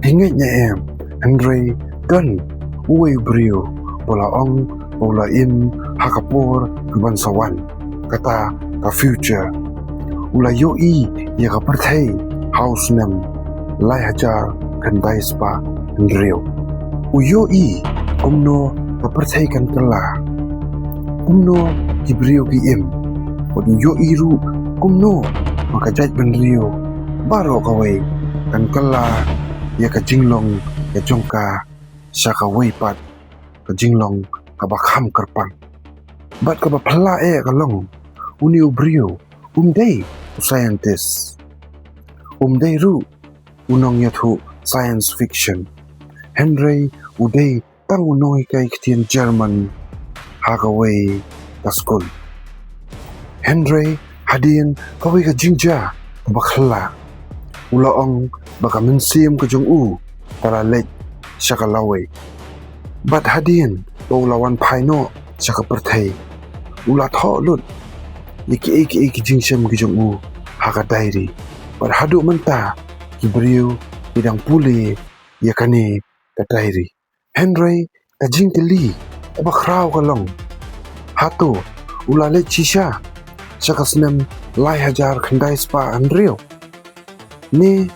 Hinganya em Andre dan uwe brio bola ong bola im hakapor kebansawan kata ka future ula yoi ya ka perthai house nem lai hajar kandai spa Andreo u yoi kumno ka perthai kan kala kumno ki brio ki im wadu yoi ru kumno maka jaj benrio baro kawai kan kala ya ka jinglong ya jongka saka weipat ka jinglong ka bakham kerpang bat ka bapla ka long uni ubrio dei scientist dei ru unong yathu science fiction Henry udei tang unoi kai ktien German hagaway ka school Henry hadien kawai ka jingja bakhla ulaong baka mensim ke jong u tara lek saka lawe bat hadien lawan paino saka perthai ula tho lut iki jingsem ke jong u haka diary bat hadu menta ki brio bidang pule yakane ka diary Henry ka jingkeli ba khrau ka long hatu ula lek chisha saka snem lai hajar khandai spa Andreo ni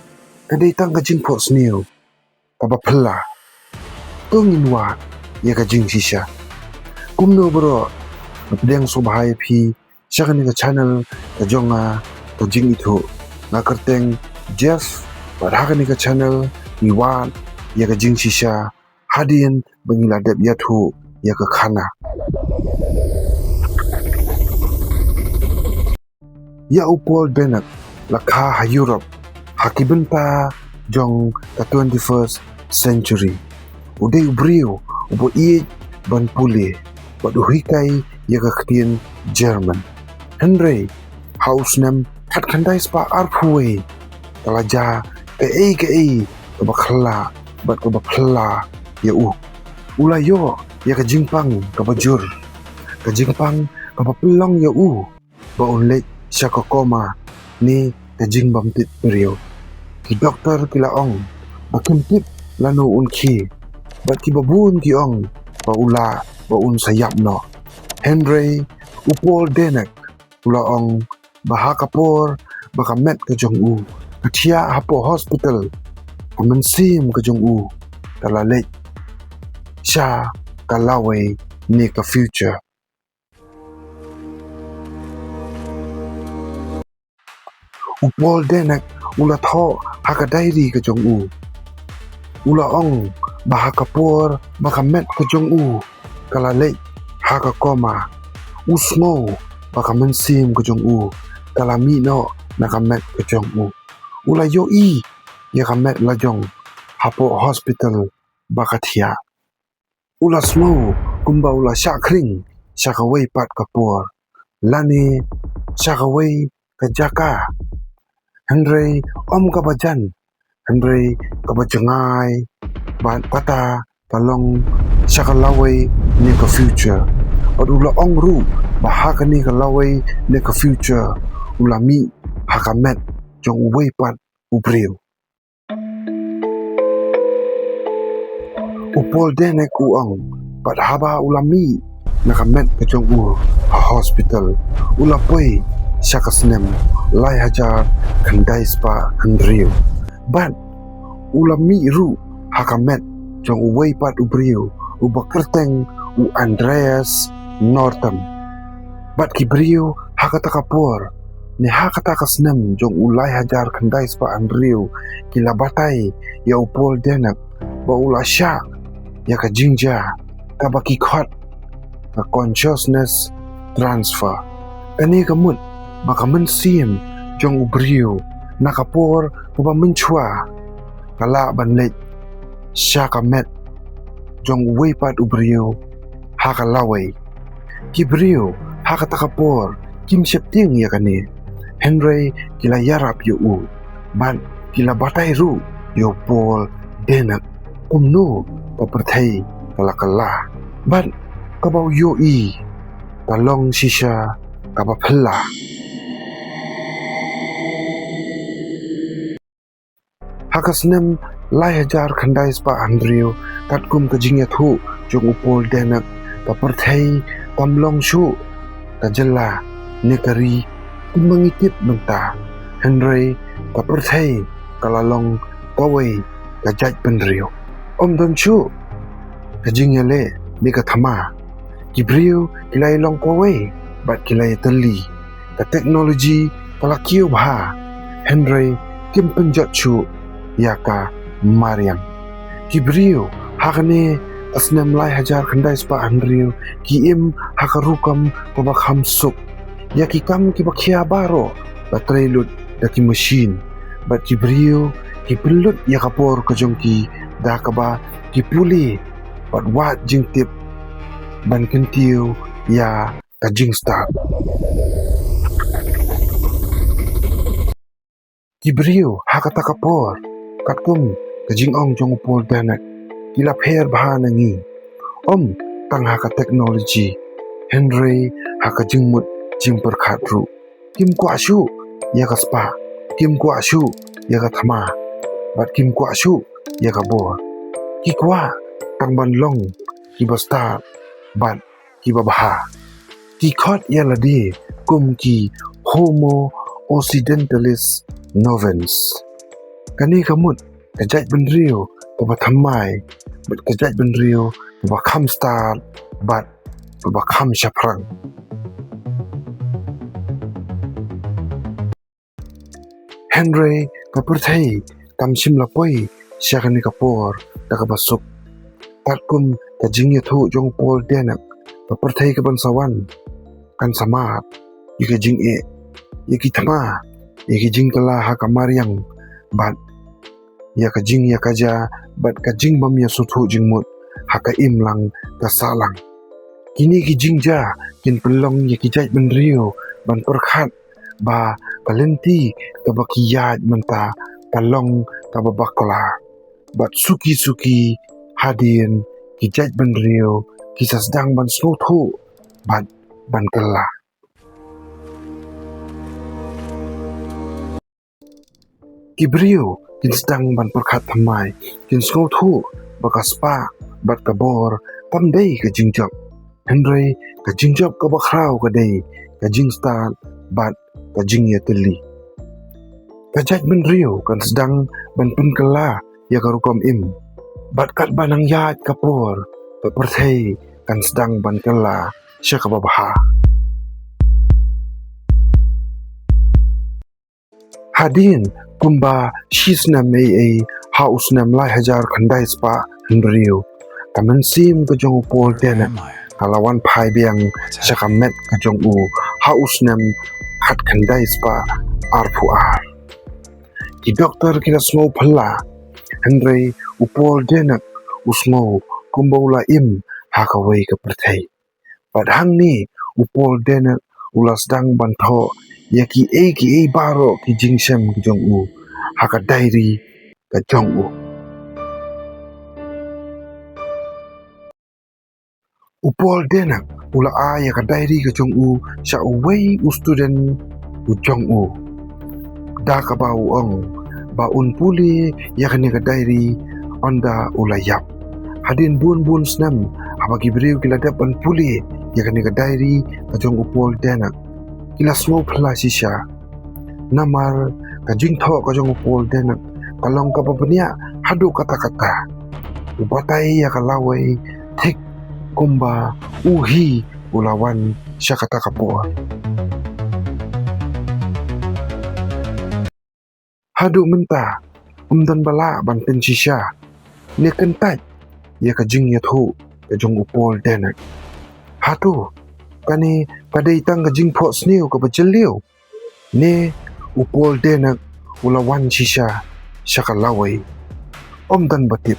kadai tang kajing pot snew taba phla tungin wa ya kajing shisha kumno bro bdeng so bahai phi chakani ka channel ka jonga kajing ithu na karteng Jeff barhakani ka channel iwan ya kajing shisha hadien bangila deb yathu ya ka khana ya upol benak lakha ha Europe hakibenta jong ka 21st century udai brio ubo i ban pule badu hikai ya ka ktien German Henry house nem khat khandai spa arphuwe talaja ke ka bakhla bat ko bakhla ya ula yo ya ka jingpang ka bajur ka jingpang ka bapelong ya ba onlet syaka koma ni ka jingbam tit brio ki doktor kila ong bakim tip lano unki bat ki babun ki ong ba ula ba un sayap no Henry upol denek ula ong bahakapor baka met ke jong u katia hapo hospital kemensim ke jong u talalek sha kalawe ni ka future upol denek ula tho haka diary ke jong u ula ong bahakapor baka met ke jong u kalalek haka koma usmo baka mensim ke jong u kalami no naka met ke jong u ula yo ya ka met la jong hapo hospital baka thia ula smo kumba ula shakring shaka wei pat kapor lani shaka wei ka jaka Henry om ka bajan Henry ka bajangai ban kata talong shaka laway ni ka future padula ong ru bahaka ni ka laway ni ka future ulami hakamet jong uway pat ubriw upol denek uang pat haba ulami nakamet ka jong u hospital ulapoy shaka snem lai hajar kandai spa Andreo ban ulami ru hakamet jong uway pat ubriw ubakerteng u Andreas Norton bat kibriw hakata kapor ni hakata kasnem jong ulai hajar kandai spa Andreo kila batai ya upol denak ba ula sha ya ka jingja ka baki khot ka consciousness transfer kani kamut baka mensim jong ubriw nakapor uba menchua kala banlet sha kamet jong weipat ubriw haka laway kibriw haka takapor kim septing ya kani Henry kila yarap yo ban kila batai ru yo pol denak kumno paperthai kala ban kabau yo talong shisha kabapla hakasnem Lai hajar khandai spa Andrew kat kum ka jingya thu jong upol denak ka perthai tamlong shu ka jalla nekari kumangitip menta Henry ka perthai kalalong kawai ka jaj penriu om don shu ka jingya le mi ka thama kibriu kilai long kawai bat kilai tali ka teknologi kalakiu bha Henry kim penjat shu ya ka Mariam kibriu hakane asnam lai hajar khandai spa Andrew ki im hakarukam pabakham suk ya ki kam ki bakhia baro batrailut da ki machine bat kibriu ki pelut ya kapor ka jongki da kaba ki puli bat wat jing tip ban kentiu ya ka jing start kibriu hakata kapor katkum ka jing ong jong upol danak kila pher bahana ngi om tang haka teknologi Henry haka jingmut jing perkhat ru kim kwa shu ya ka spa kim kwa shu ya ka thama bat kim kwa shu ya ka bor ki kwa tang ban long ki basta bat ki babaha ki khot ya ladi kum ki homo occidentalis novens kani kamut kajaj benriu ba thamai bat kajaj benriu ba kham star bat ba kham shaprang Henry kaperthai kamsim lapoi syakani kapor da kabasuk tatkum kajing yathu jong pol denak kaperthai ka bansawan kan samat yika jing e yiki thama yiki jing kala ha kamariang bat ya kajing ya kaja bat kajing bam ya suthu jingmut haka imlang ka salang kini ki jingja kin pelong ya ki jaj benriu ban perkhat ba kalenti ka bakiyat menta palong ka babakola bat suki hadin ki jaj benriu ki sasdang ban suthu bat ban kala kibriu kin sedang ban perkhat thamai kin sko thu baka spa bat kabor tam dei ka jingjap Henry ka jingjap ka bakhrau ka dei ka jingstar bat ka jingya teli ka jaj ben riu kan sedang ban penkala ya karukom im bat kat banang yat kapor ka perthai kan sedang ban kala sya ka babaha hadin kumba shisnam hausnam lai hajar khandai spa Henriu kaman sim ka jong upol tena kalawan phai biang syakamet ka jong u hausnam khat khandai spa arpuar ki doktor kina smo phalla Henry upol tena usmo kumbaula im hakawai ka perthai padhang ni upol tena ulas dang bantho ya ki e baro ki jingsem ki jong u haka diary ka jong u upol denak ula a ya ka diary ka jong u sha wei u student u jong u da ka ba u ong ba un puli ya ka ne ka diary onda ula yap hadin bun snam abagi briu kila dapan puli ya ka ne ka diary ka jong upol denak kila smo phla sisha namar ka jingtho ka jong upol denak kalong ka babania hadu kata-kata ubatai ya kalawai thik kumba uhi ulawan syakata kapur hadu menta umdan bala ban pensisha ne kentat ya ka jing ya thu ka jong upol denak hatu kani padai tang ka jing pho sneu ka bajeliu ne upol denak ulawan shisha syakalawai omdan batip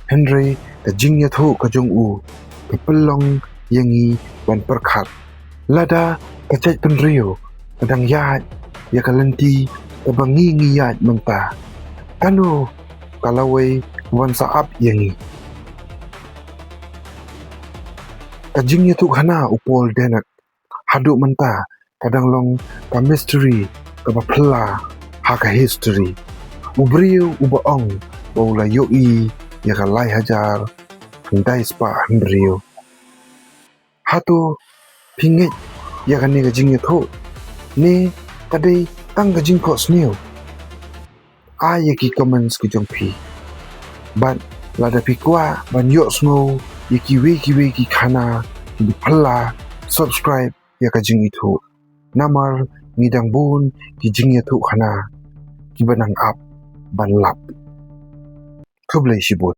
Henry ka jing ya thu ka jong u ka pelong yangi ban perkhat lada ka jaj penriu kadang yat ya kalenti ka bangi ngiyat menta kanu kalawai wan saap yangi ka jing ya thu khana upol denak hadu menta kadang long ka mystery ka bapla ha ka history Ubriu ubaong Paula yoi Yaka lai hajar Handai spa handriu Hatu Pinget Yaka nega jingya tho Ne kadai tangga jingko snew Yaki comments ki jong pi Ban lada pi kwa ban yok smo Yaki weki khana Ki phala subscribe Yaka jing itu Namar ngidang bun Ki jingya tho khana Ki banang up ban lap Kublai shibut